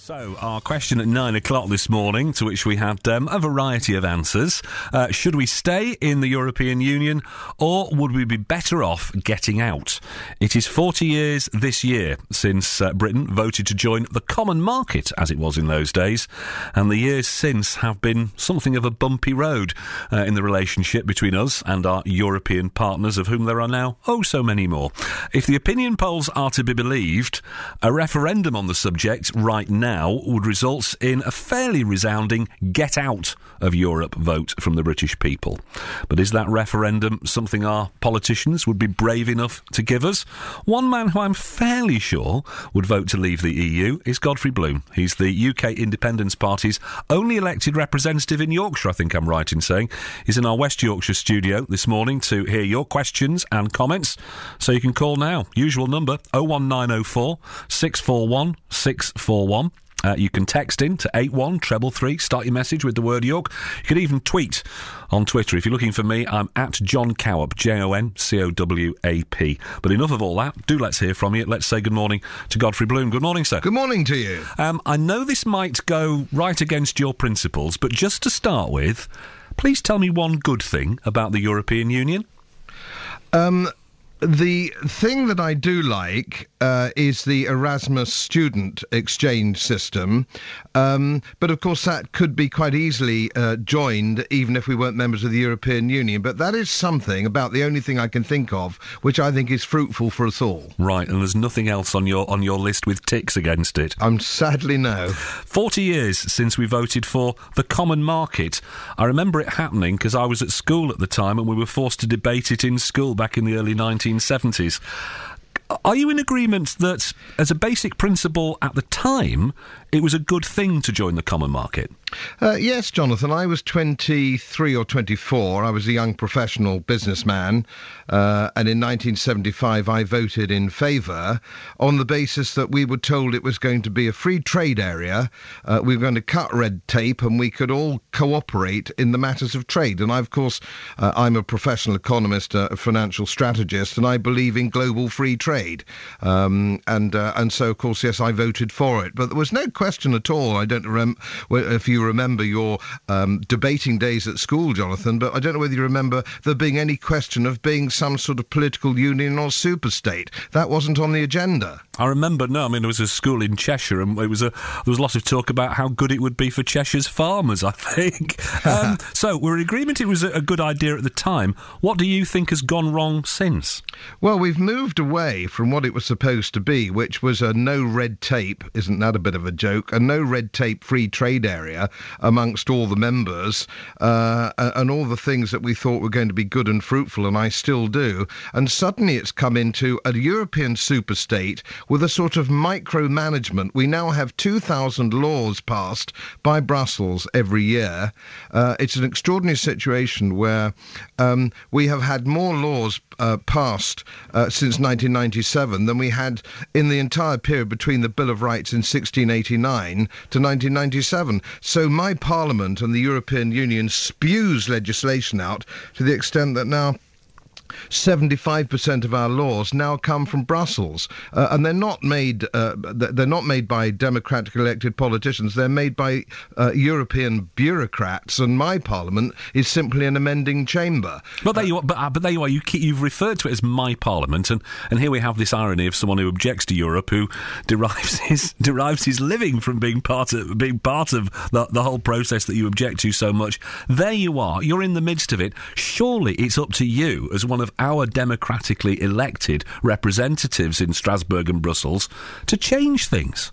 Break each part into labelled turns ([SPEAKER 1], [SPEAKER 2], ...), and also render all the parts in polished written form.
[SPEAKER 1] So, our question at 9 o'clock this morning, to which we had a variety of answers. Should we stay in the European Union, or would we be better off getting out? It is 40 years this year since Britain voted to join the common market, as it was in those days, and the years since have been something of a bumpy road in the relationship between us and our European partners, of whom there are now so many more. If the opinion polls are to be believed, a referendum on the subject right now would result in a fairly resounding get out of Europe vote from the British people. But is that referendum something our politicians would be brave enough to give us? One man who I'm fairly sure would vote to leave the EU is Godfrey Bloom. He's the UK Independence Party's only elected representative in Yorkshire, I think I'm right in saying. He's in our West Yorkshire studio this morning to hear your questions and comments. So you can call now. Usual number, 01904 641 641. You can text in to 81333, start your message with the word York. You can even tweet on Twitter. If you're looking for me, I'm at John Cowap, JONCOWAP. But enough of all that. Let's hear from you. Let's say good morning to Godfrey Bloom. Good morning, sir.
[SPEAKER 2] Good morning to you.
[SPEAKER 1] I know this might go right against your principles, but just to start with, please tell me one good thing about the European Union.
[SPEAKER 2] The thing that I do like is the Erasmus student exchange system. But of course that could be quite easily joined even if we weren't members of the European Union. But that is something, about the only thing I can think of, which I think is fruitful for us all.
[SPEAKER 1] Right, and there's nothing else on your list with ticks against it?
[SPEAKER 2] Sadly no.
[SPEAKER 1] 40 years since we voted for the common market. I remember it happening because I was at school at the time and we were forced to debate it in school back in the early 1970s. Are you in agreement that, as a basic principle at the time, it was a good thing to join the common market?
[SPEAKER 2] Yes, Jonathan. I was 23 or 24. I was a young professional businessman. And in 1975, I voted in favour on the basis that we were told it was going to be a free trade area. We were going to cut red tape and we could all cooperate in the matters of trade. And I, of course, I'm a professional economist, a financial strategist, and I believe in global free trade. And so, of course, yes, I voted for it. But there was no question at all. I don't remember if you remember your debating days at school, Jonathan, but I don't know whether you remember there being any question of being some sort of political union or superstate. That wasn't on the agenda.
[SPEAKER 1] I remember, there was a school in Cheshire and there was a lot of talk about how good it would be for Cheshire's farmers, I think. So we're in agreement it was a good idea at the time. What do you think has gone wrong since?
[SPEAKER 2] Well, we've moved away from what it was supposed to be, which was a no red tape, isn't that a bit of a joke, a no red tape free trade area amongst all the members, and all the things that we thought were going to be good and fruitful, and I still do. And suddenly it's come into a European superstate with a sort of micromanagement. We now have 2,000 laws passed by Brussels every year. It's an extraordinary situation where we have had more laws passed since 1997 than we had in the entire period between the Bill of Rights in 1689 to 1997. So my Parliament and the European Union spews legislation out to the extent that now 75% of our laws now come from Brussels, and they're not made by democratically elected politicians. They're made by European bureaucrats, and my Parliament is simply an amending chamber.
[SPEAKER 1] But there you are. But there you are. You've referred to it as my Parliament, and here we have this irony of someone who objects to Europe, who derives his living from being part of the whole process that you object to so much. There you are. You're in the midst of it. Surely it's up to you, as one of our democratically elected representatives in Strasbourg and Brussels, to change things.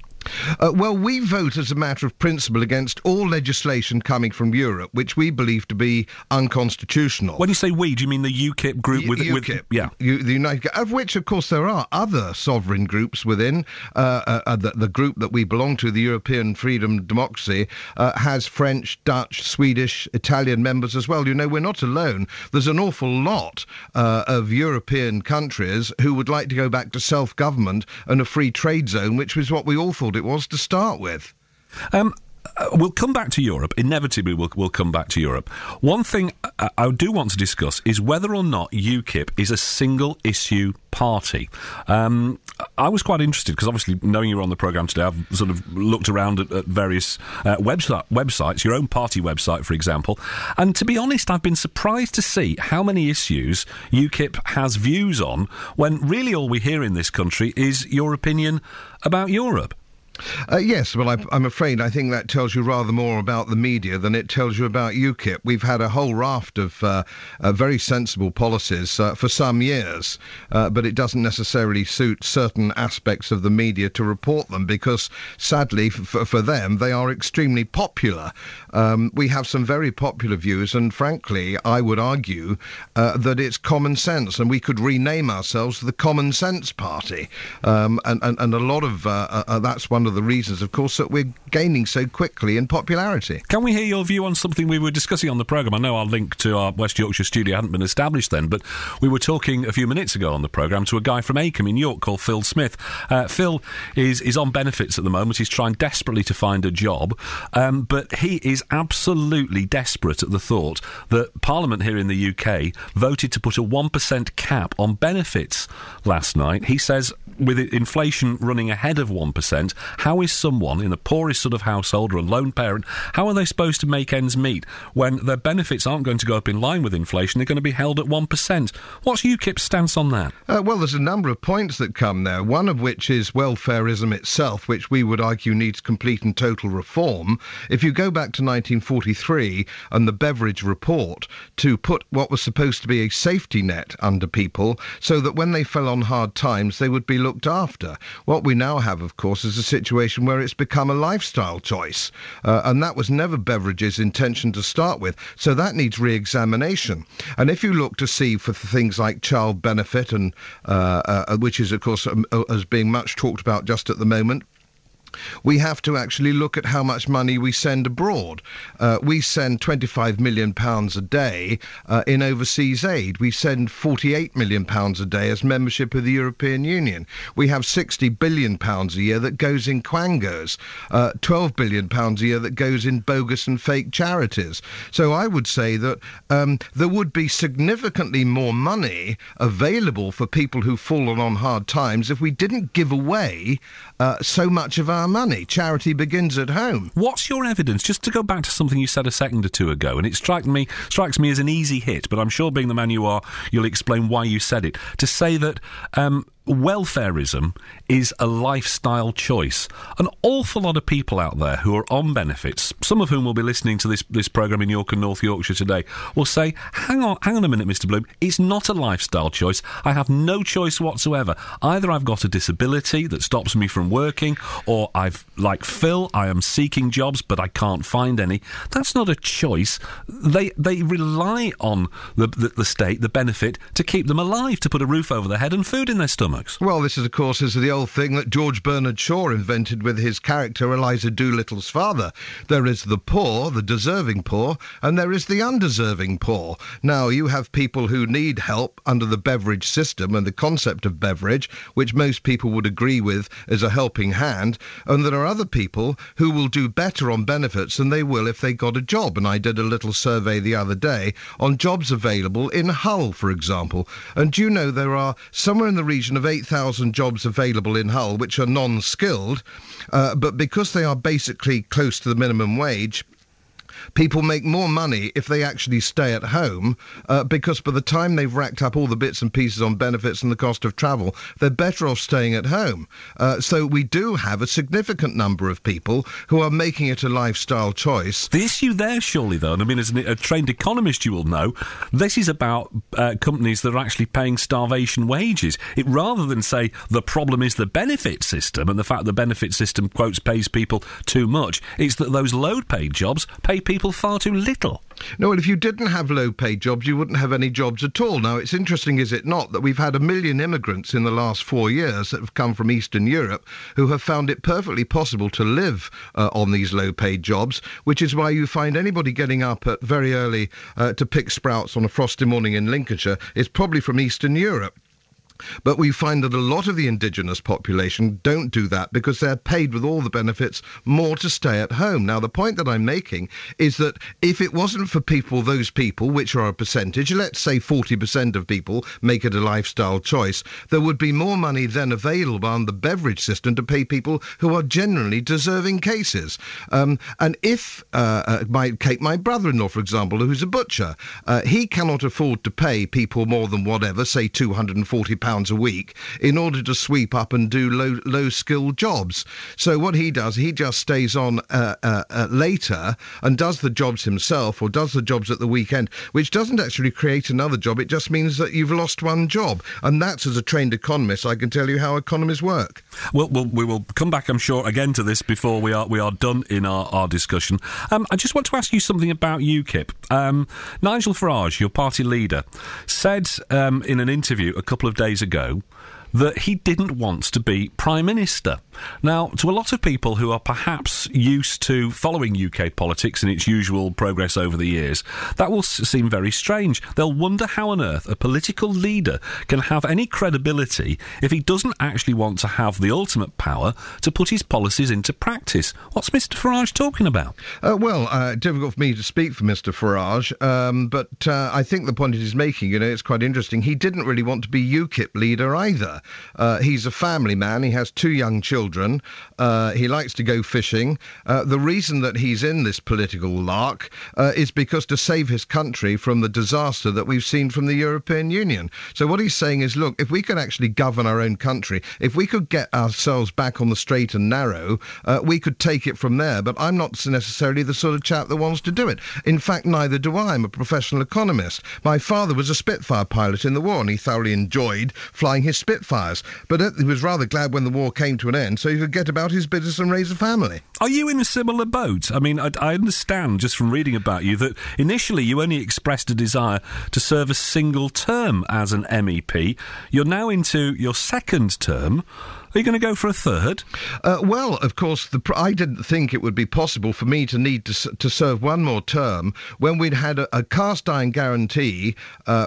[SPEAKER 2] Well, we vote as a matter of principle against all legislation coming from Europe, which we believe to be unconstitutional.
[SPEAKER 1] When you say we, do you mean the UKIP group?
[SPEAKER 2] UKIP,
[SPEAKER 1] yeah.
[SPEAKER 2] The United, of which, of course, there are other sovereign groups within. The group that we belong to, the European Freedom Democracy, has French, Dutch, Swedish, Italian members as well. You know, we're not alone. There's an awful lot of European countries who would like to go back to self-government and a free trade zone, which was what we all thought it was to start with.
[SPEAKER 1] We'll come back to Europe. Inevitably, we'll come back to Europe. One thing I do want to discuss is whether or not UKIP is a single-issue party. I was quite interested because obviously knowing you were on the programme today, I've sort of looked around at various websites, your own party website, for example, and to be honest, I've been surprised to see how many issues UKIP has views on when really all we hear in this country is your opinion about Europe.
[SPEAKER 2] Yes, well, I'm afraid I think that tells you rather more about the media than it tells you about UKIP. We've had a whole raft of very sensible policies for some years, but it doesn't necessarily suit certain aspects of the media to report them because, sadly, for them, they are extremely popular. We have some very popular views, and frankly, I would argue that it's common sense, and we could rename ourselves the Common Sense Party. And a lot of that's one of the reasons, of course, that we're gaining so quickly in popularity.
[SPEAKER 1] Can we hear your view on something we were discussing on the programme? I know our link to our West Yorkshire studio hadn't been established then, but we were talking a few minutes ago on the programme to a guy from Acomb in York called Phil Smith. Phil is on benefits at the moment. He's trying desperately to find a job, but he is absolutely desperate at the thought that Parliament here in the UK voted to put a 1% cap on benefits last night. He says, with inflation running ahead of 1%, how is someone in the poorest sort of household or a lone parent, how are they supposed to make ends meet when their benefits aren't going to go up in line with inflation? They're going to be held at 1%. What's UKIP's stance on that?
[SPEAKER 2] Well, there's a number of points that come there, one of which is welfareism itself, which we would argue needs complete and total reform. If you go back to 1943 and the Beveridge Report to put what was supposed to be a safety net under people so that when they fell on hard times, they would be looked after. What we now have, of course, is a situation where it's become a lifestyle choice, and that was never Beveridge's intention to start with, so that needs re-examination. And if you look to see for things like child benefit, and which is, of course, as being much talked about just at the moment, we have to actually look at how much money we send abroad. We send £25 million a day in overseas aid. We send £48 million a day as membership of the European Union. We have £60 billion a year that goes in quangos, £12 billion a year that goes in bogus and fake charities. So I would say that there would be significantly more money available for people who've fallen on hard times if we didn't give away so much of our money. Charity begins at home.
[SPEAKER 1] What's your evidence? Just to go back to something you said a second or two ago, and it strikes me as an easy hit, but I'm sure being the man you are, you'll explain why you said it. To say that welfareism is a lifestyle choice. An awful lot of people out there who are on benefits, some of whom will be listening to this programme in York and North Yorkshire today, will say, hang on a minute, Mr. Bloom, it's not a lifestyle choice. I have no choice whatsoever. Either I've got a disability that stops me from working, or like Phil, I am seeking jobs but I can't find any. That's not a choice. They rely on the state, the benefit, to keep them alive, to put a roof over their head and food in their stomach.
[SPEAKER 2] Well, this is, of course, the old thing that George Bernard Shaw invented with his character Eliza Doolittle's father. There is the poor, the deserving poor, and there is the undeserving poor. Now, you have people who need help under the Beveridge system and the concept of Beveridge, which most people would agree with as a helping hand, and there are other people who will do better on benefits than they will if they got a job. And I did a little survey the other day on jobs available in Hull, for example. And do you know there are somewhere in the region of 8,000 jobs available in Hull which are non-skilled, but because they are basically close to the minimum wage, people make more money if they actually stay at home, because by the time they've racked up all the bits and pieces on benefits and the cost of travel, they're better off staying at home. So we do have a significant number of people who are making it a lifestyle choice.
[SPEAKER 1] The issue there, surely, though, and I mean, as a trained economist you will know, this is about companies that are actually paying starvation wages. Rather than say the problem is the benefit system and the fact the benefit system, quotes, pays people too much, it's that those low-paid jobs pay people far too little.
[SPEAKER 2] No, well, if you didn't have low-paid jobs, you wouldn't have any jobs at all. Now, it's interesting, is it not, that we've had 1 million immigrants in the last 4 years that have come from Eastern Europe who have found it perfectly possible to live on these low-paid jobs, which is why you find anybody getting up at very early to pick sprouts on a frosty morning in Lincolnshire is probably from Eastern Europe. But we find that a lot of the indigenous population don't do that because they're paid with all the benefits more to stay at home. Now, the point that I'm making is that if it wasn't for those people, which are a percentage, let's say 40% of people make it a lifestyle choice, there would be more money then available on the beverage system to pay people who are generally deserving cases. And if my brother-in-law, for example, who's a butcher, he cannot afford to pay people more than whatever, say £240 a week, in order to sweep up and do low-skilled jobs. So what he does, he just stays on later and does the jobs himself, or does the jobs at the weekend, which doesn't actually create another job. It just means that you've lost one job. And that's, as a trained economist, I can tell you how economies work.
[SPEAKER 1] Well, we will come back, I'm sure, again to this before we are done in our discussion. I just want to ask you something about UKIP. Nigel Farage, your party leader, said in an interview a couple of days ago that he didn't want to be Prime Minister. Now, to a lot of people who are perhaps used to following UK politics and its usual progress over the years, that will seem very strange. They'll wonder how on earth a political leader can have any credibility if he doesn't actually want to have the ultimate power to put his policies into practice. What's Mr Farage talking about?
[SPEAKER 2] Difficult for me to speak for Mr Farage, but I think the point he's making, it's quite interesting. He didn't really want to be UKIP leader either. He's a family man. He has 2 young children. He likes to go fishing. The reason that he's in this political lark is because to save his country from the disaster that we've seen from the European Union. So what he's saying is, look, if we could actually govern our own country, if we could get ourselves back on the straight and narrow, we could take it from there. But I'm not necessarily the sort of chap that wants to do it. In fact, neither do I. I'm a professional economist. My father was a Spitfire pilot in the war, and he thoroughly enjoyed flying his Spitfires. But he was rather glad when the war came to an end, so he could get about his business and raise a family.
[SPEAKER 1] Are you in a similar boat? I mean, I understand just from reading about you that initially you only expressed a desire to serve a single term as an MEP. You're now into your second term. Are you going to go for a third?
[SPEAKER 2] Well, of course, I didn't think it would be possible for me to need to serve one more term when we'd had a cast-iron guarantee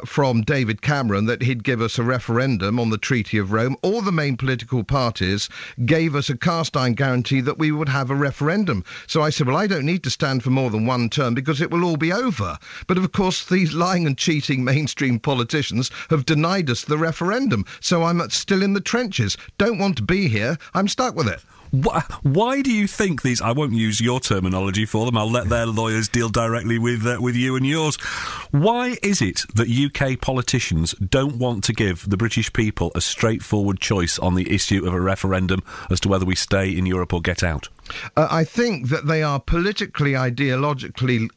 [SPEAKER 2] from David Cameron that he'd give us a referendum on the Treaty of Rome. All the main political parties gave us a cast-iron guarantee that we would have a referendum. So I said, well, I don't need to stand for more than one term because it will all be over. But of course, these lying and cheating mainstream politicians have denied us the referendum. So I'm still in the trenches. Don't want to be here. I'm stuck with it.
[SPEAKER 1] Why do you think these... I won't use your terminology for them. I'll let their lawyers deal directly with you and yours. Why is it that UK politicians don't want to give the British people a straightforward choice on the issue of a referendum as to whether we stay in Europe or get out?
[SPEAKER 2] I think that they are politically, ideologically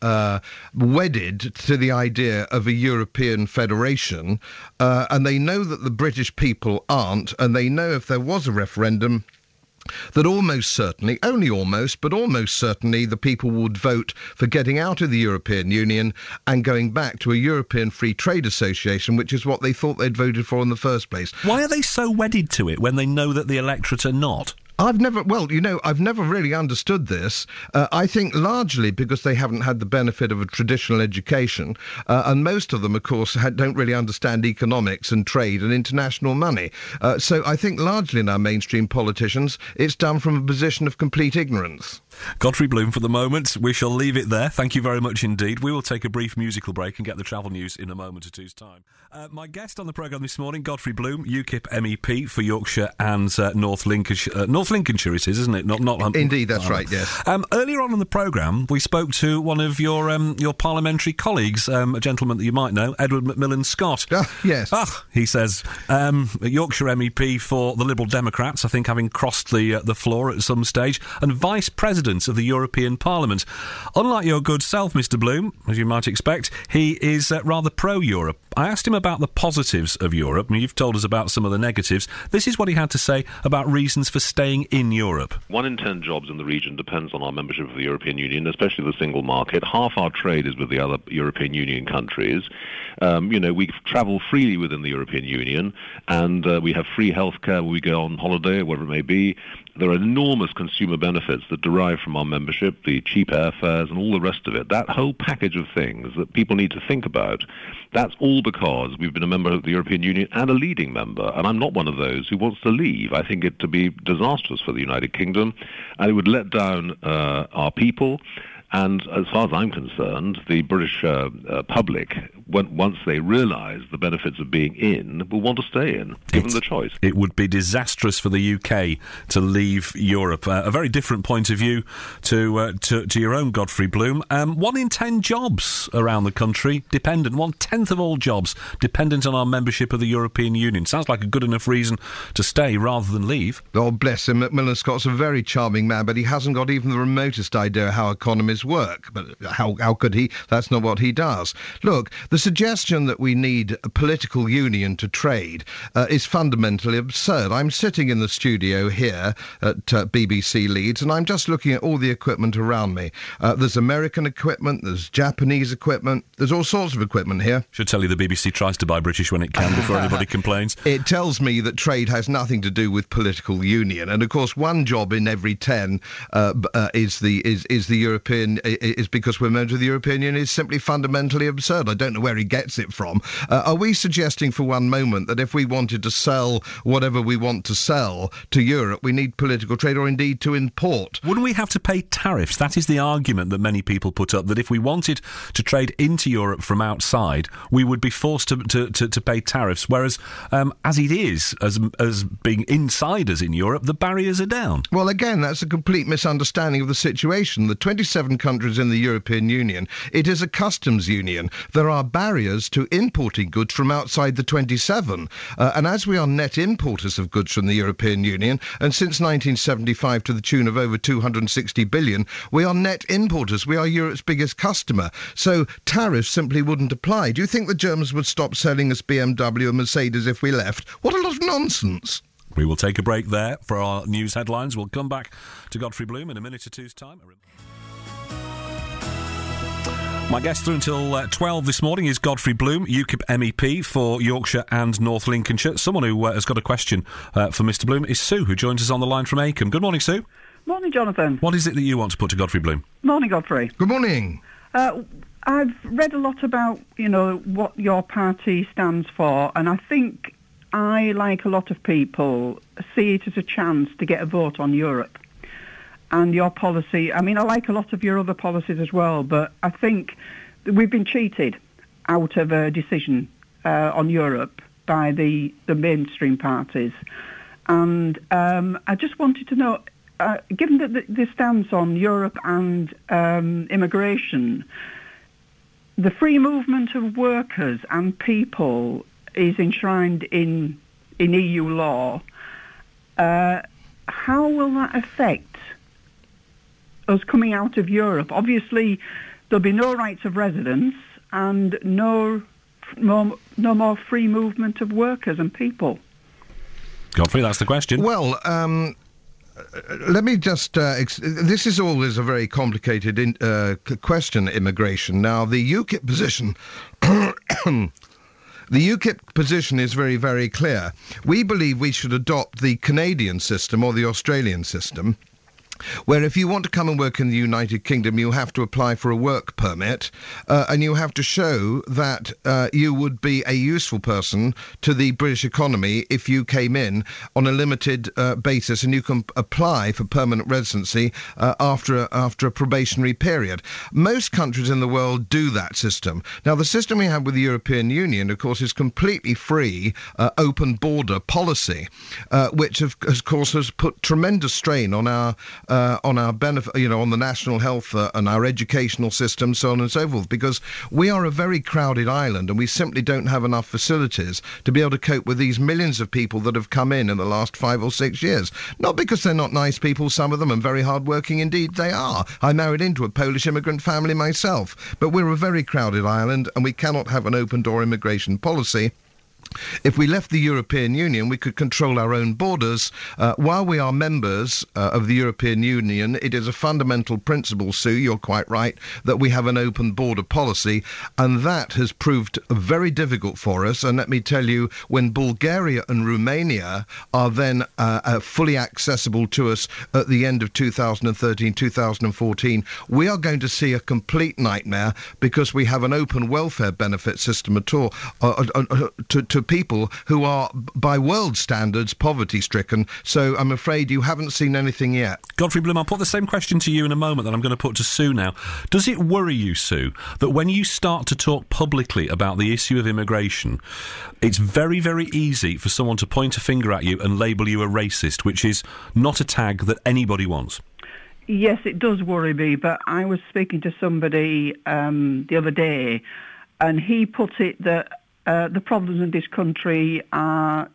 [SPEAKER 2] wedded to the idea of a European federation, and they know that the British people aren't, and they know if there was a referendum that almost certainly, only almost, but almost certainly the people would vote for getting out of the European Union and going back to a European Free Trade Association, which is what they thought they'd voted for in the first place.
[SPEAKER 1] Why are they so wedded to it when they know that the electorate are not?
[SPEAKER 2] I've never really understood this. I think largely because they haven't had the benefit of a traditional education, and most of them, of course, don't really understand economics and trade and international money. So I think largely in our mainstream politicians, it's done from a position of complete ignorance.
[SPEAKER 1] Godfrey Bloom for the moment. We shall leave it there. Thank you very much indeed. We will take a brief musical break and get the travel news in a moment or two's time. My guest on the programme this morning, Godfrey Bloom, UKIP MEP for Yorkshire and North Lincolnshire. North Lincolnshire it is, isn't it? Not
[SPEAKER 2] Indeed, that's right, yes.
[SPEAKER 1] Earlier on in the programme, we spoke to one of your parliamentary colleagues, a gentleman that you might know, Edward Macmillan Scott.
[SPEAKER 2] Yes.
[SPEAKER 1] He says, Yorkshire MEP for the Liberal Democrats, I think having crossed the floor at some stage, and Vice President of the European Parliament. Unlike your good self, Mr Bloom, as you might expect, he is rather pro-Europe. I asked him about the positives of Europe, and you've told us about some of the negatives. This is what he had to say about reasons for staying in Europe.
[SPEAKER 3] 1 in 10 jobs in the region depends on our membership of the European Union, especially the single market. Half our trade is with the other European Union countries. We travel freely within the European Union, and we have free healthcare when we go on holiday or whatever it may be. There are enormous consumer benefits that derive from our membership, the cheap airfares and all the rest of it. That whole package of things that people need to think about, that's all all because we've been a member of the European Union and a leading member, and I'm not one of those who wants to leave. I think it to be disastrous for the United Kingdom, and it would let down our people. And as far as I'm concerned, the British public, once they realise the benefits of being in, will want to stay in, given the choice.
[SPEAKER 1] It would be disastrous for the UK to leave Europe. A very different point of view to your own, Godfrey Bloom. 1 in 10 jobs around the country dependent, 1/10 of all jobs dependent on our membership of the European Union. Sounds like a good enough reason to stay rather than leave.
[SPEAKER 2] Oh, bless him. Macmillan Scott's a very charming man, but he hasn't got even the remotest idea how economies work. But how could he? That's not what he does. Look, the suggestion that we need a political union to trade is fundamentally absurd. I'm sitting in the studio here at BBC Leeds, and I'm just looking at all the equipment around me. There's American equipment, there's Japanese equipment, there's all sorts of equipment here.
[SPEAKER 1] Should tell you the BBC tries to buy British when it can before anybody complains.
[SPEAKER 2] It tells me that trade has nothing to do with political union, and of course one job in every 10 is the European. Is because we're members of the European Union is simply fundamentally absurd. I don't know where he gets it from. Are we suggesting for one moment that if we wanted to sell whatever we want to sell to Europe, we need political trade or indeed to import?
[SPEAKER 1] Wouldn't we have to pay tariffs? That is the argument that many people put up, that if we wanted to trade into Europe from outside, we would be forced to pay tariffs, whereas as it is, as being insiders in Europe, the barriers are down.
[SPEAKER 2] Well, again, that's a complete misunderstanding of the situation. The 27 countries in the European Union, it is a customs union. There are barriers to importing goods from outside the 27. And as we are net importers of goods from the European Union, and since 1975 to the tune of over 260 billion, we are net importers. We are Europe's biggest customer. So tariffs simply wouldn't apply. Do you think the Germans would stop selling us BMW and Mercedes if we left? What a lot of nonsense.
[SPEAKER 1] We will take a break there for our news headlines. We'll come back to Godfrey Bloom in a minute or two's time. My guest through until 12 this morning is Godfrey Bloom, UKIP MEP for Yorkshire and North Lincolnshire. Someone who has got a question for Mr Bloom is Sue, who joins us on the line from Acomb. Good morning, Sue.
[SPEAKER 4] Morning, Jonathan.
[SPEAKER 1] What is it that you want to put to Godfrey Bloom?
[SPEAKER 4] Morning, Godfrey.
[SPEAKER 2] Good morning.
[SPEAKER 4] I've read a lot about, what your party stands for, and I think I, like a lot of people, see it as a chance to get a vote on Europe. And your policy, I like a lot of your other policies as well, but I think that we've been cheated out of a decision on Europe by the mainstream parties. And I just wanted to know, given that the stance on Europe and immigration, the free movement of workers and people is enshrined in EU law, how will that affect us coming out of Europe? Obviously, there'll be no rights of residence and no more free movement of workers and people.
[SPEAKER 1] Godfrey, that's the question.
[SPEAKER 2] Well, let me just... this is always a very complicated question, immigration. Now, the UKIP position... The UKIP position is very, very clear. We believe we should adopt the Canadian system or the Australian system, where if you want to come and work in the United Kingdom, you have to apply for a work permit, and you have to show that you would be a useful person to the British economy if you came in on a limited basis, and you can apply for permanent residency after a probationary period. Most countries in the world do that system. Now, the system we have with the European Union, of course, is completely free, open border policy, which, of course, has put tremendous strain on our benefit, on the national health and our educational system, so on and so forth, because we are a very crowded island and we simply don't have enough facilities to be able to cope with these millions of people that have come in the last 5 or 6 years. Not because they're not nice people, some of them, and very hard-working indeed they are. I married into a Polish immigrant family myself, but we're a very crowded island and we cannot have an open-door immigration policy. If we left the European Union, we could control our own borders. While we are members of the European Union, it is a fundamental principle, Sue, you're quite right, that we have an open border policy, and that has proved very difficult for us. And let me tell you, when Bulgaria and Romania are then fully accessible to us at the end of 2013, 2014, we are going to see a complete nightmare, because we have an open welfare benefit system at all to people who are, by world standards, poverty-stricken. So I'm afraid you haven't seen anything yet.
[SPEAKER 1] Godfrey Bloom, I'll put the same question to you in a moment that I'm going to put to Sue now. Does it worry you, Sue, that when you start to talk publicly about the issue of immigration, it's very, very easy for someone to point a finger at you and label you a racist, which is not a tag that anybody wants?
[SPEAKER 4] Yes, it does worry me, but I was speaking to somebody the other day, and he put it that the problems in this country are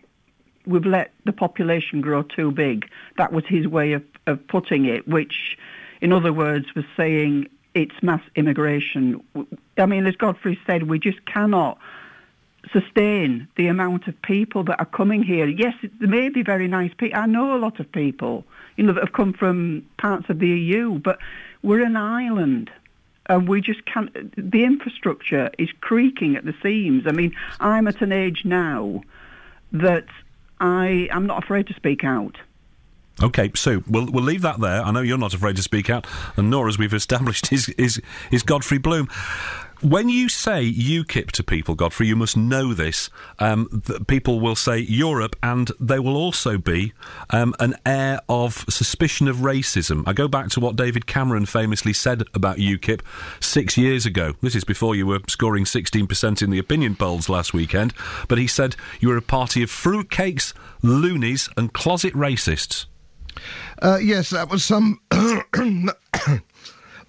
[SPEAKER 4] we've let the population grow too big. That was his way of putting it, which, in other words, was saying it's mass immigration. I mean, as Godfrey said, we just cannot sustain the amount of people that are coming here. Yes, there may be very nice people. I know a lot of people, that have come from parts of the EU, but we're an island. And we just can't. The infrastructure is creaking at the seams. I mean, I'm at an age now that I'm not afraid to speak out.
[SPEAKER 1] OK, Sue, we'll leave that there. I know you're not afraid to speak out, and nor, as we've established, is Godfrey Bloom. When you say UKIP to people, Godfrey, you must know this. That people will say Europe, and there will also be an air of suspicion of racism. I go back to what David Cameron famously said about UKIP 6 years ago. This is before you were scoring 16% in the opinion polls last weekend. But he said you were a party of fruitcakes, loonies and closet racists.
[SPEAKER 2] Yes, that was some...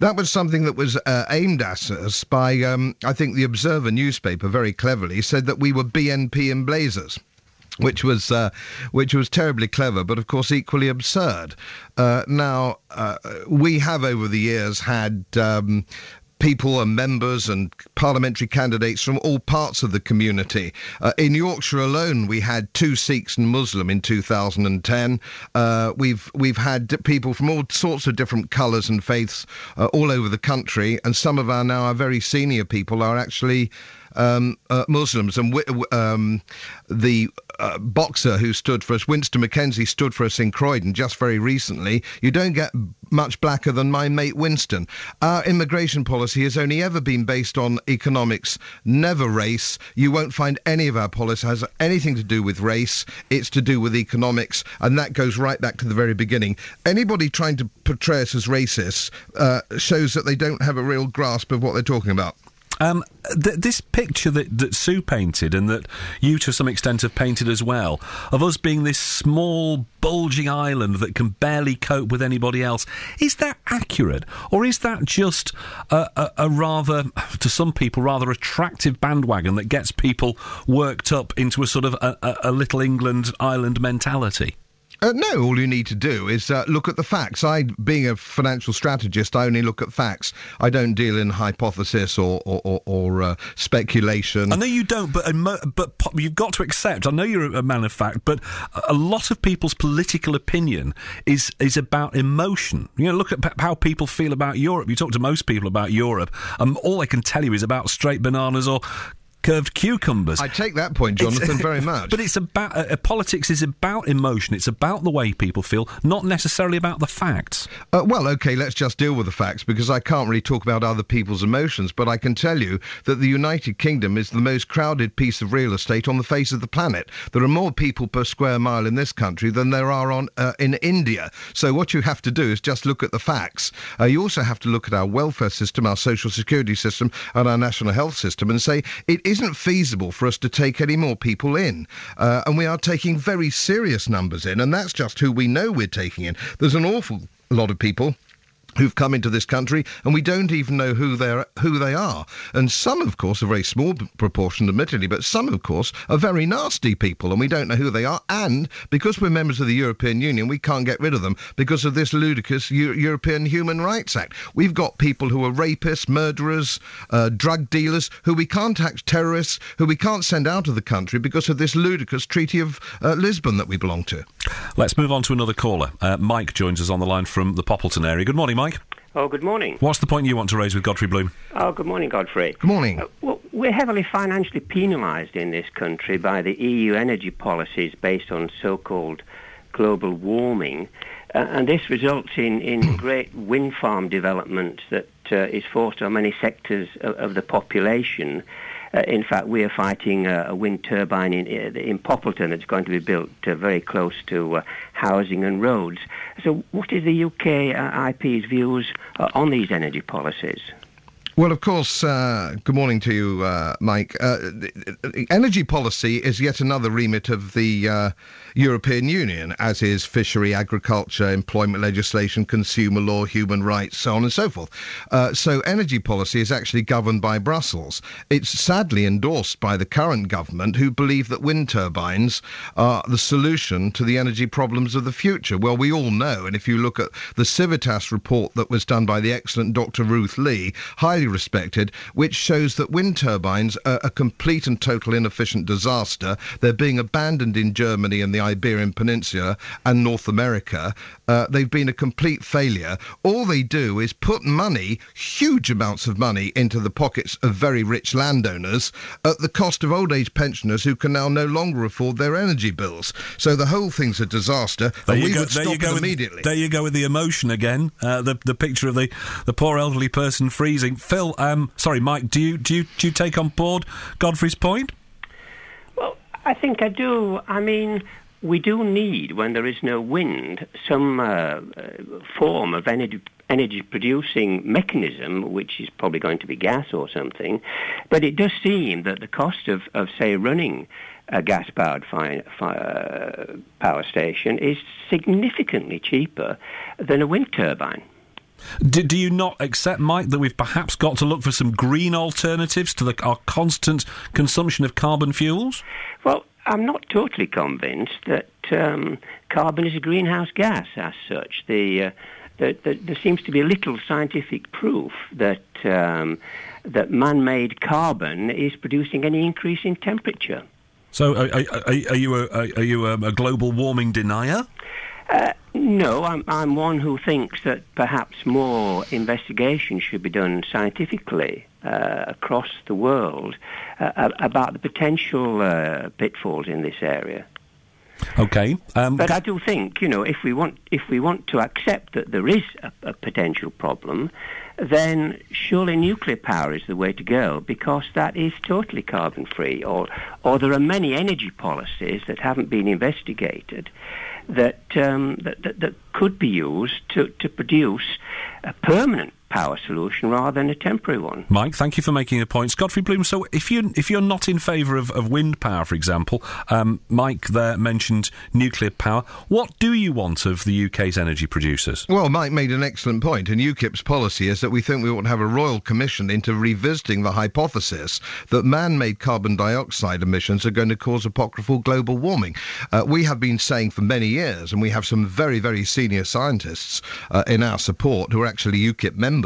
[SPEAKER 2] That was something that was aimed at us by, I think, the Observer newspaper very cleverly said that we were BNP in blazers, which was terribly clever, but of course equally absurd. Now, we have over the years had people and members and parliamentary candidates from all parts of the community. In Yorkshire alone, we had 2 Sikhs and Muslim in 2010. We've had people from all sorts of different colours and faiths all over the country, and some of our very senior people are actually Muslims. And the boxer who stood for us, Winston McKenzie, stood for us in Croydon just very recently. You don't get much blacker than my mate Winston. Our immigration policy has only ever been based on economics, never race. You won't find any of our policy has anything to do with race. It's to do with economics, and that goes right back to the very beginning. Anybody trying to portray us as racists shows that they don't have a real grasp of what they're talking about.
[SPEAKER 1] This picture that Sue painted, and that you to some extent have painted as well, of us being this small, bulging island that can barely cope with anybody else, is that accurate? Or is that just a rather, to some people, rather attractive bandwagon that gets people worked up into a sort of a Little England island mentality?
[SPEAKER 2] No, all you need to do is look at the facts. Being a financial strategist, I only look at facts. I don't deal in hypothesis or speculation.
[SPEAKER 1] I know you don't, but you've got to accept, I know you're a man of fact, but a lot of people's political opinion is about emotion. Look at how people feel about Europe. You talk to most people about Europe, and all they can tell you is about straight bananas or curved cucumbers.
[SPEAKER 2] I take that point, Jonathan, very much.
[SPEAKER 1] But it's about politics is about emotion. It's about the way people feel, not necessarily about the facts.
[SPEAKER 2] Well, OK, let's just deal with the facts, because I can't really talk about other people's emotions, but I can tell you that the United Kingdom is the most crowded piece of real estate on the face of the planet. There are more people per square mile in this country than there are in India. So what you have to do is just look at the facts. You also have to look at our welfare system, our social security system and our national health system and say it isn't feasible for us to take any more people in. And we are taking very serious numbers in, and that's just who we know we're taking in. There's an awful lot of people who've come into this country, and we don't even know who they are. And some, of course, a very small proportion, admittedly, but some, of course, are very nasty people, and we don't know who they are. And because we're members of the European Union, we can't get rid of them because of this ludicrous European Human Rights Act. We've got people who are rapists, murderers, drug dealers, who we can't tax, terrorists, who we can't send out of the country because of this ludicrous Treaty of Lisbon that we belong to.
[SPEAKER 1] Let's move on to another caller. Mike joins us on the line from the Poppleton area. Good morning, Mike.
[SPEAKER 5] Oh, good morning.
[SPEAKER 1] What's the point you want to raise with Godfrey Bloom?
[SPEAKER 5] Oh, good morning, Godfrey.
[SPEAKER 2] Good morning.
[SPEAKER 5] Well, we're heavily financially penalised in this country by the EU energy policies based on so-called global warming, and this results in great wind farm development that is forced on many sectors of the population. In fact, we are fighting a wind turbine in Poppleton that's going to be built very close to housing and roads. So what is the UK IP's views on these energy policies?
[SPEAKER 2] Well, of course, good morning to you, Mike. Energy policy is yet another remit of the European Union, as is fishery, agriculture, employment legislation, consumer law, human rights, so on and so forth. So energy policy is actually governed by Brussels. It's sadly endorsed by the current government, who believe that wind turbines are the solution to the energy problems of the future. Well, we all know, and if you look at the Civitas report that was done by the excellent Dr. Ruth Lee, highly respected, which shows that wind turbines are a complete and total inefficient disaster. They're being abandoned in Germany and the Iberian Peninsula and North America. They've been a complete failure. All they do is put money, huge amounts of money, into the pockets of very rich landowners at the cost of old age pensioners who can now no longer afford their energy bills. So the whole thing's a disaster, and we would stop it immediately.
[SPEAKER 1] There you go with the emotion again. The picture of the poor elderly person freezing. Phil, sorry, Mike, do you take on board Godfrey's point?
[SPEAKER 5] Well, I think I do. I mean, we do need, when there is no wind, some form of energy-producing mechanism, which is probably going to be gas or something. But it does seem that the cost of say, running a gas-powered power station is significantly cheaper than a wind turbine.
[SPEAKER 1] Do you not accept, Mike, that we've perhaps got to look for some green alternatives to our constant consumption of carbon fuels?
[SPEAKER 5] Well, I'm not totally convinced that carbon is a greenhouse gas as such. There seems to be little scientific proof that man-made carbon is producing any increase in temperature.
[SPEAKER 1] So, are you a global warming denier?
[SPEAKER 5] No, I'm one who thinks that perhaps more investigation should be done scientifically across the world about the potential pitfalls in this area.
[SPEAKER 1] Okay,
[SPEAKER 5] but I do think, if we want to accept that there is a potential problem, then surely nuclear power is the way to go, because that is totally carbon free. Or there are many energy policies that haven't been investigated that could be used to produce a permanent power solution rather than a temporary one.
[SPEAKER 1] Mike, thank you for making the points. Godfrey Bloom, so if you're not in favour of wind power, for example, Mike there mentioned nuclear power, what do you want of the UK's energy producers?
[SPEAKER 2] Well, Mike made an excellent point, and UKIP's policy is that we think we ought to have a royal commission into revisiting the hypothesis that man-made carbon dioxide emissions are going to cause apocryphal global warming. We have been saying for many years, and we have some very, very senior scientists in our support who are actually UKIP members,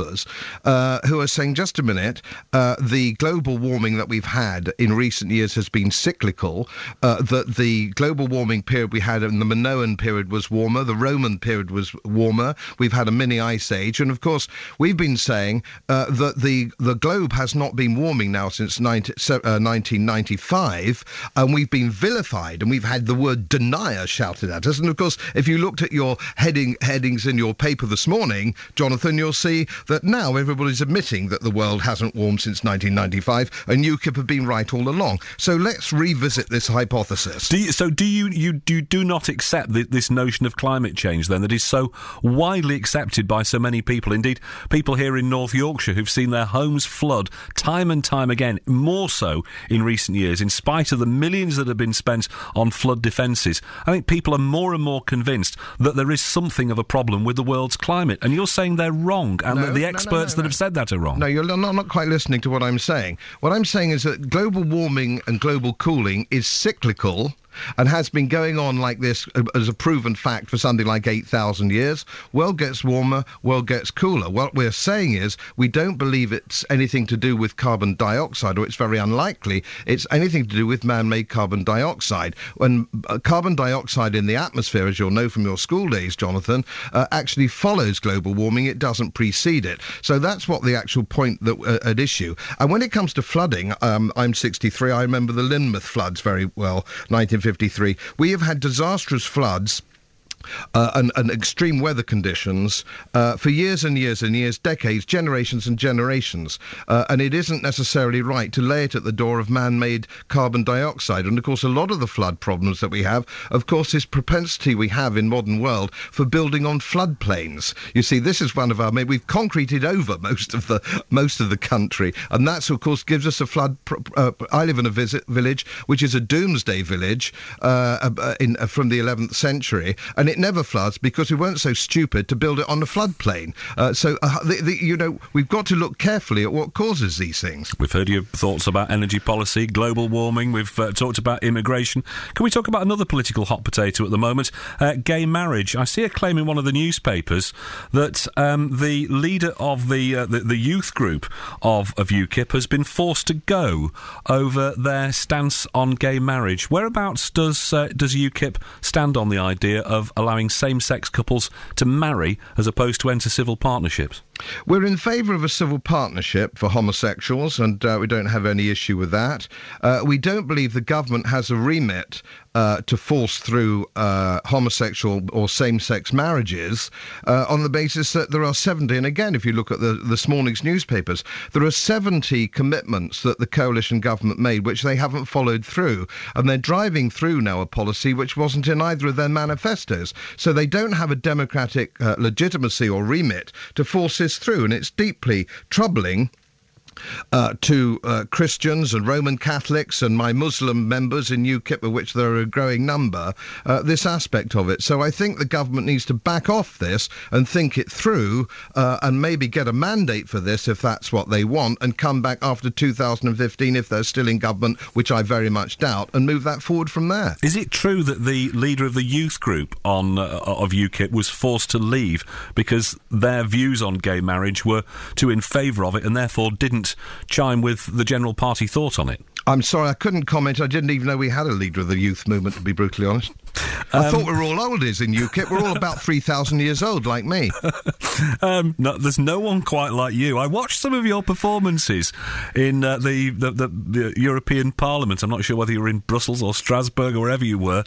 [SPEAKER 2] who are saying, just a minute, the global warming that we've had in recent years has been cyclical, that the global warming period we had in the Minoan period was warmer, the Roman period was warmer, we've had a mini ice age, and of course we've been saying that the globe has not been warming now since 1995, and we've been vilified, and we've had the word denier shouted at us. And of course, if you looked at your headings in your paper this morning, Jonathan, you'll see that now everybody's admitting that the world hasn't warmed since 1995, and UKIP have been right all along. So let's revisit this hypothesis.
[SPEAKER 1] Do you do not accept this notion of climate change, then, that is so widely accepted by so many people? Indeed, people here in North Yorkshire who've seen their homes flood time and time again, more so in recent years, in spite of the millions that have been spent on flood defences. I think people are more and more convinced that there is something of a problem with the world's climate, and you're saying they're wrong, and that the experts that have said that are wrong.
[SPEAKER 2] No, you're not quite listening to what I'm saying. What I'm saying is that global warming and global cooling is cyclical and has been going on like this as a proven fact for something like 8,000 years. World gets warmer, world gets cooler. What we're saying is we don't believe it's anything to do with carbon dioxide, or it's very unlikely it's anything to do with man-made carbon dioxide. When carbon dioxide in the atmosphere, as you'll know from your school days, Jonathan, actually follows global warming. It doesn't precede it. So that's what the actual point that at issue. And when it comes to flooding, I'm 63. I remember the Lynmouth floods very well, 1953. We have had disastrous floods and extreme weather conditions for years and years and years, decades, generations and generations. And it isn't necessarily right to lay it at the door of man-made carbon dioxide. And, of course, a lot of the flood problems that we have, of course, is propensity we have in modern world for building on floodplains. You see, this is one of our... we've concreted over most of the country, and that's, of course, gives us a flood... I live in a village which is a doomsday village from the 11th century, and it never floods because we weren't so stupid to build it on a floodplain. We've got to look carefully at what causes these things.
[SPEAKER 1] We've heard your thoughts about energy policy, global warming. We've talked about immigration. Can we talk about another political hot potato at the moment? Gay marriage. I see a claim in one of the newspapers that the leader of the youth group of UKIP has been forced to go over their stance on gay marriage. Whereabouts does UKIP stand on the idea of allowing same-sex couples to marry as opposed to enter civil partnerships?
[SPEAKER 2] We're in favour of a civil partnership for homosexuals, and we don't have any issue with that. We don't believe the government has a remit to force through homosexual or same-sex marriages on the basis that there are 70, and again, if you look at this morning's newspapers, there are 70 commitments that the coalition government made which they haven't followed through, and they're driving through now a policy which wasn't in either of their manifestos. So they don't have a democratic legitimacy or remit to force this through, and it's deeply troubling to Christians and Roman Catholics and my Muslim members in UKIP, of which there are a growing number, this aspect of it. So I think the government needs to back off this and think it through and maybe get a mandate for this if that's what they want, and come back after 2015 if they're still in government, which I very much doubt, and move that forward from there.
[SPEAKER 1] Is it true that the leader of the youth group of UKIP was forced to leave because their views on gay marriage were too in favour of it and therefore didn't chime with the general party thought on it?
[SPEAKER 2] I'm sorry, I couldn't comment. I didn't even know we had a leader of the youth movement, to be brutally honest. I thought we were all oldies in UKIP. We're all about 3,000 years old, like me.
[SPEAKER 1] No, there's no one quite like you. I watched some of your performances in the European Parliament. I'm not sure whether you were in Brussels or Strasbourg or wherever you were.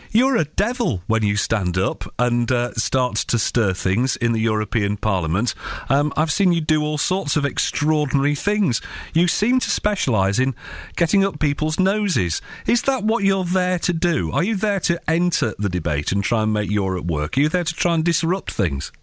[SPEAKER 1] You're a devil when you stand up and start to stir things in the European Parliament. I've seen you do all sorts of extraordinary things. You seem to specialise in getting up people's noses. Is that what you're there to do? Are you there to enter the debate and try and make Europe work? Are you there to try and disrupt things?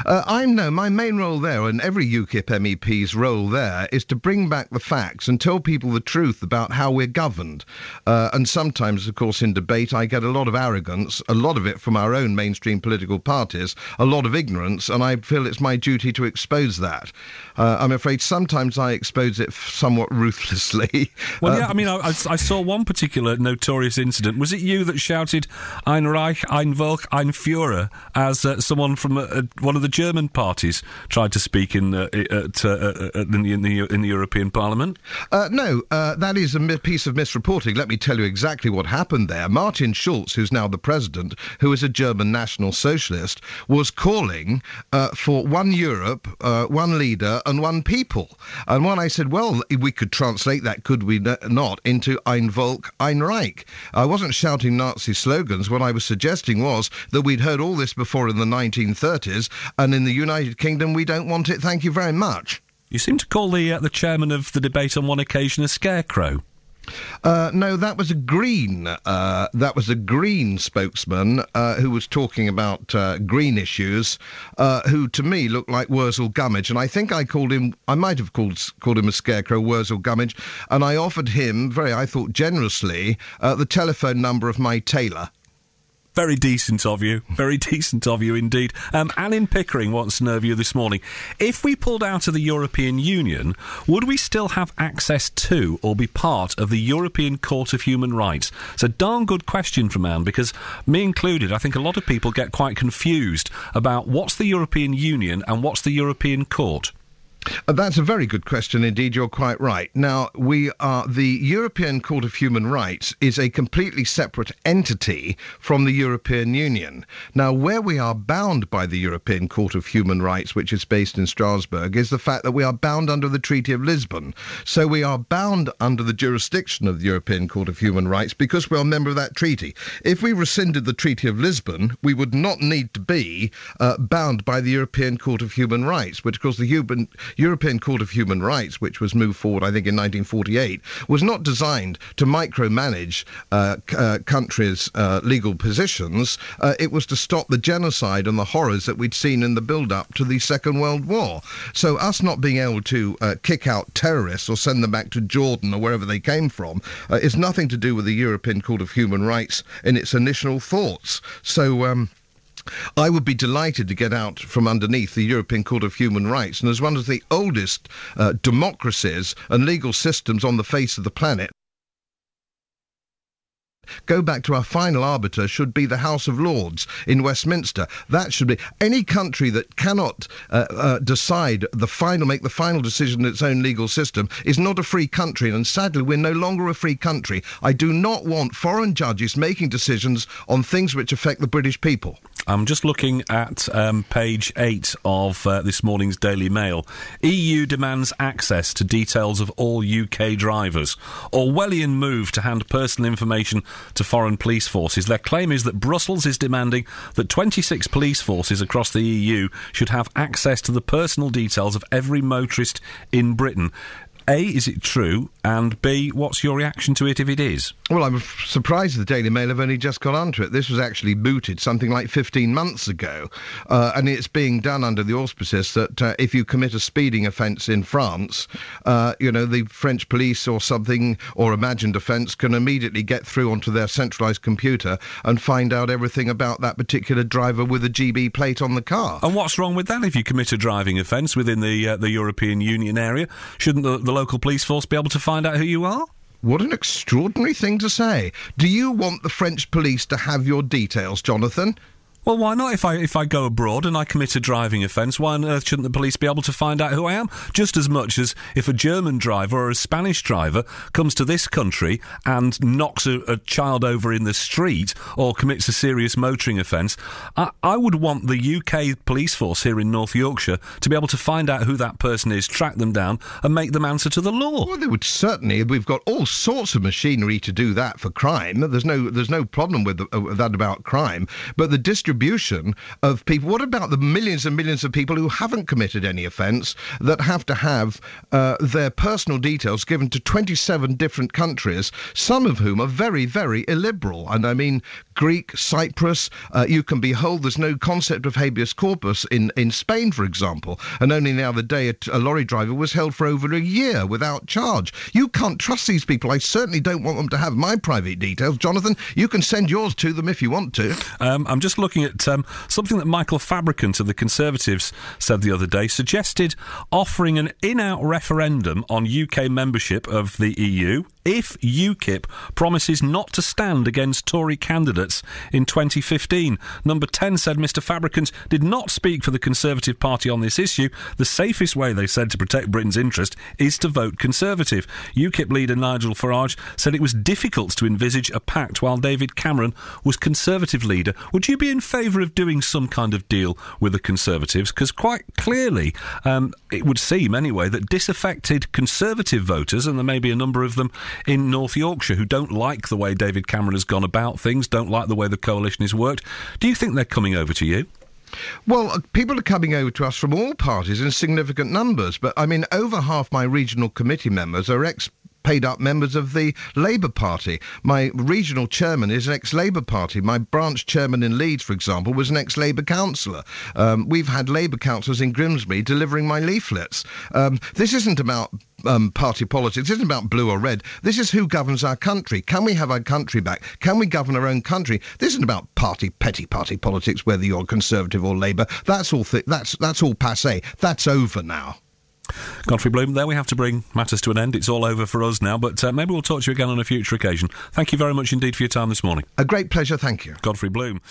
[SPEAKER 2] My main role there, and every UKIP MEP's role there, is to bring back the facts and tell people the truth about how we're governed. And sometimes, of course, in debate, I get a lot of arrogance, a lot of it from our own mainstream political parties, a lot of ignorance, and I feel it's my duty to expose that. I'm afraid sometimes I expose it somewhat ruthlessly.
[SPEAKER 1] Well, yeah, I mean, I saw one particular notorious incident. Was it you that shouted Ein Reich, ein Volk, ein Führer as someone from one of the German parties tried to speak in the European Parliament?
[SPEAKER 2] No, that is a piece of misreporting. Let me tell you exactly what happened there. Martin Schulz, who's now the president, who is a German National Socialist, was calling for one Europe, one leader and one people. And when I said, well, we could translate that, could we not, into Ein Volk, ein Reich. I wasn't shouting Nazi slogans. What I was suggesting was that we'd heard all this before in the 1930s, and in the United Kingdom we don't want it, thank you very much.
[SPEAKER 1] You seem to call the chairman of the debate on one occasion a scarecrow.
[SPEAKER 2] No, that was a Green. That was a Green spokesman who was talking about green issues, who to me looked like Wurzel Gummidge, and I think I might have called him a scarecrow, Wurzel Gummidge, and I offered him, I thought generously, the telephone number of my tailor.
[SPEAKER 1] Very decent of you. Very decent of you indeed. Anne in Pickering wants to know of you this morning. If we pulled out of the European Union, would we still have access to or be part of the European Court of Human Rights? It's a darn good question from Anne, because, me included, I think a lot of people get quite confused about what's the European Union and what's the European Court.
[SPEAKER 2] That's a very good question indeed, you're quite right. Now, the European Court of Human Rights is a completely separate entity from the European Union. Now, where we are bound by the European Court of Human Rights, which is based in Strasbourg, is the fact that we are bound under the Treaty of Lisbon. So we are bound under the jurisdiction of the European Court of Human Rights because we're a member of that treaty. If we rescinded the Treaty of Lisbon, we would not need to be bound by the European Court of Human Rights, which, of course, the European Court of Human Rights, which was moved forward, I think, in 1948, was not designed to micromanage countries' legal positions. It was to stop the genocide and the horrors that we'd seen in the build-up to the Second World War. So us not being able to kick out terrorists or send them back to Jordan or wherever they came from is nothing to do with the European Court of Human Rights in its initial thoughts. So I would be delighted to get out from underneath the European Court of Human Rights, and as one of the oldest democracies and legal systems on the face of the planet, go back to our final arbiter should be the House of Lords in Westminster. That should be any country that cannot make the final decision in its own legal system is not a free country, and sadly we're no longer a free country. I do not want foreign judges making decisions on things which affect the British people.
[SPEAKER 1] I'm just looking at page 8 of this morning's Daily Mail. EU demands access to details of all UK drivers. Orwellian move to hand personal information to foreign police forces. Their claim is that Brussels is demanding that 26 police forces across the EU should have access to the personal details of every motorist in Britain. A, is it true? And B, what's your reaction to it if it is?
[SPEAKER 2] Well, I'm surprised the Daily Mail have only just got onto it. This was actually mooted something like 15 months ago, and it's being done under the auspices that if you commit a speeding offence in France, the French police or something, or imagined offence, can immediately get through onto their centralised computer and find out everything about that particular driver with a GB plate on the car.
[SPEAKER 1] And what's wrong with that? If you commit a driving offence within the European Union area, shouldn't the local police force be able to find out who you are?
[SPEAKER 2] What an extraordinary thing to say. Do you want the French police to have your details, Jonathan?
[SPEAKER 1] Well, why not? If I go abroad and I commit a driving offence, why on earth shouldn't the police be able to find out who I am? Just as much as if a German driver or a Spanish driver comes to this country and knocks a child over in the street or commits a serious motoring offence, I would want the UK police force here in North Yorkshire to be able to find out who that person is, track them down and make them answer to the law.
[SPEAKER 2] Well, they would certainly. We've got all sorts of machinery to do that for crime. There's no problem with that about crime. But the distribution of people, what about the millions and millions of people who haven't committed any offence that have to have their personal details given to 27 different countries, some of whom are very, very illiberal? And I mean Greek, Cyprus, you can behold there's no concept of habeas corpus in Spain, for example, and only the other day a lorry driver was held for over a year without charge. You can't trust these people. I certainly don't want them to have my private details. Jonathan, you can send yours to them if you want to.
[SPEAKER 1] I'm just looking at something that Michael Fabricant of the Conservatives said the other day, suggested offering an in-out referendum on UK membership of the EU if UKIP promises not to stand against Tory candidates in 2015. Number 10 said Mr Fabricant did not speak for the Conservative Party on this issue. The safest way, they said, to protect Britain's interest is to vote Conservative. UKIP leader Nigel Farage said it was difficult to envisage a pact while David Cameron was Conservative leader. Would you be in favour of doing some kind of deal with the Conservatives? Because quite clearly, it would seem anyway, that disaffected Conservative voters, and there may be a number of them in North Yorkshire who don't like the way David Cameron has gone about things, don't like the way the coalition has worked. Do you think they're coming over to you?
[SPEAKER 2] Well, people are coming over to us from all parties in significant numbers, but I mean, over half my regional committee members are paid-up members of the Labour Party. My regional chairman is an ex-Labour Party. My branch chairman in Leeds, for example, was an ex-Labour councillor. We've had Labour councillors in Grimsby delivering my leaflets. This isn't about party politics. This isn't about blue or red. This is who governs our country. Can we have our country back? Can we govern our own country? This isn't about petty party politics, whether you're Conservative or Labour. That's all passé. That's over now.
[SPEAKER 1] Godfrey Bloom, there we have to bring matters to an end. It's all over for us now, but maybe we'll talk to you again on a future occasion. Thank you very much indeed for your time this morning.
[SPEAKER 2] A great pleasure, thank you.
[SPEAKER 1] Godfrey Bloom.